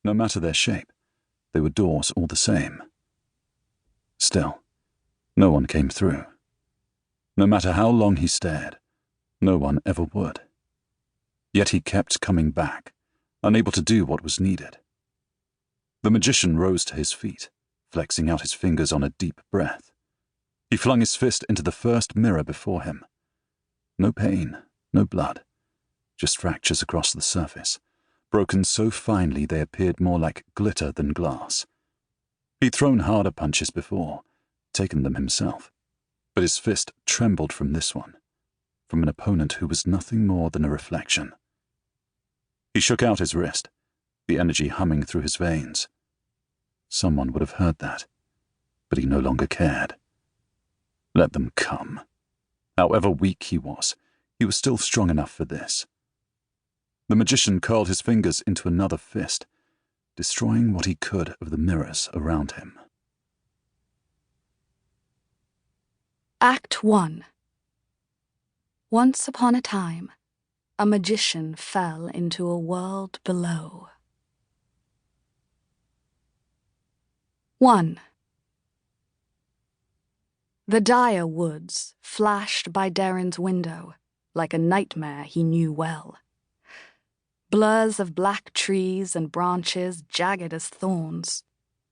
No matter their shape, they were doors all the same. Still, no one came through. No matter how long he stared, no one ever would. Yet he kept coming back, unable to do what was needed. The magician rose to his feet, flexing out his fingers on a deep breath. He flung his fist into the first mirror before him. No pain, no blood, just fractures across the surface, broken so finely they appeared more like glitter than glass. He'd thrown harder punches before, taken them himself, but his fist trembled from this one, from an opponent who was nothing more than a reflection. He shook out his wrist, the energy humming through his veins. Someone would have heard that, but he no longer cared. Let them come. However weak he was still strong enough for this. The magician curled his fingers into another fist, destroying what he could of the mirrors around him. Act 1. Once upon a time, a magician fell into a world below. 1. The dire woods flashed by Daron's window like a nightmare he knew well. Blurs of black trees and branches jagged as thorns,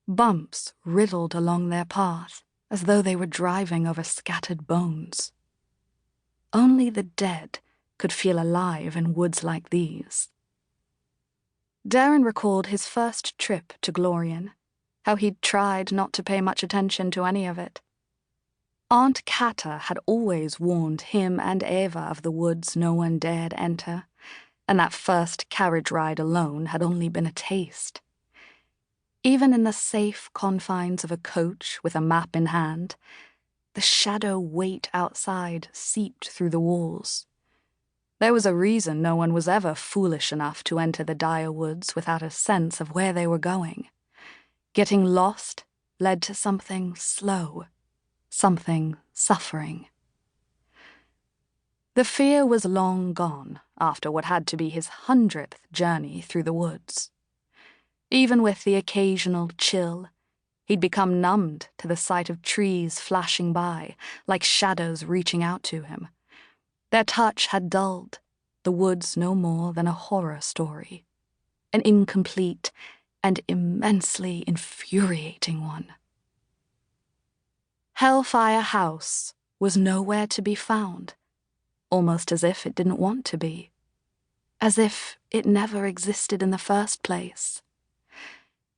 bumps riddled along their path as though they were driving over scattered bones. Only the dead could feel alive in woods like these. Daron recalled his first trip to Glorian, how he'd tried not to pay much attention to any of it. Aunt Cata had always warned him and Eva of the woods no one dared enter, and that first carriage ride alone had only been a taste. Even in the safe confines of a coach with a map in hand, the shadow weight outside seeped through the walls. There was a reason no one was ever foolish enough to enter the dire woods without a sense of where they were going. Getting lost led to something slow, something suffering. The fear was long gone after what had to be his 100th journey through the woods. Even with the occasional chill, he'd become numbed to the sight of trees flashing by, like shadows reaching out to him. Their touch had dulled the woods no more than a horror story, an incomplete and immensely infuriating one. Hellfire House was nowhere to be found, almost as if it didn't want to be, as if it never existed in the first place.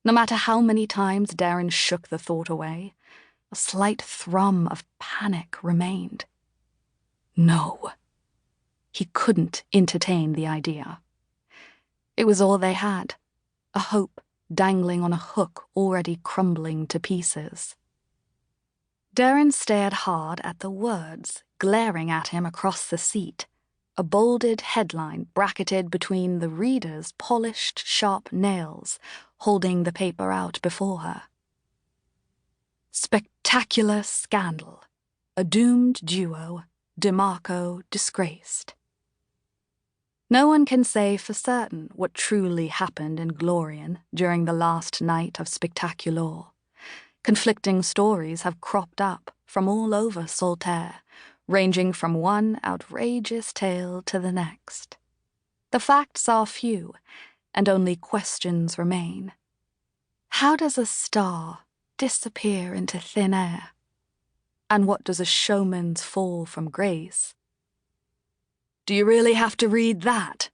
No matter how many times Daron shook the thought away, a slight thrum of panic remained. No, he couldn't entertain the idea. It was all they had, a hope dangling on a hook already crumbling to pieces. Daron stared hard at the words glaring at him across the seat, a bolded headline bracketed between the reader's polished, sharp nails, holding the paper out before her. Spectacular scandal. A doomed duo, Demarco disgraced. No one can say for certain what truly happened in Glorian during the last night of Spectacular. Conflicting stories have cropped up from all over Saltaire, ranging from one outrageous tale to the next. The facts are few, and only questions remain. How does a star disappear into thin air? And what does a showman's fall from grace? Do you really have to read that?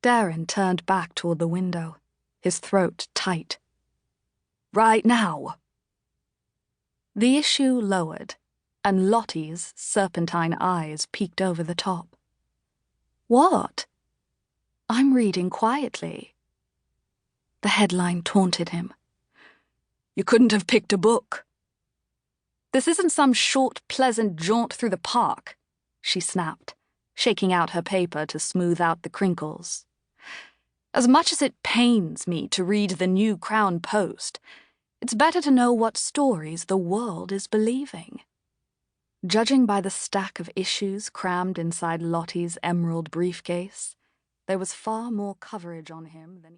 Daron turned back toward the window, his throat tight. Right now. The issue lowered, and Lottie's serpentine eyes peeked over the top. What? I'm reading quietly. The headline taunted him. You couldn't have picked a book. This isn't some short, pleasant jaunt through the park, she snapped, shaking out her paper to smooth out the crinkles. As much as it pains me to read the New Crown Post, it's better to know what stories the world is believing. Judging by the stack of issues crammed inside Lottie's emerald briefcase, there was far more coverage on him than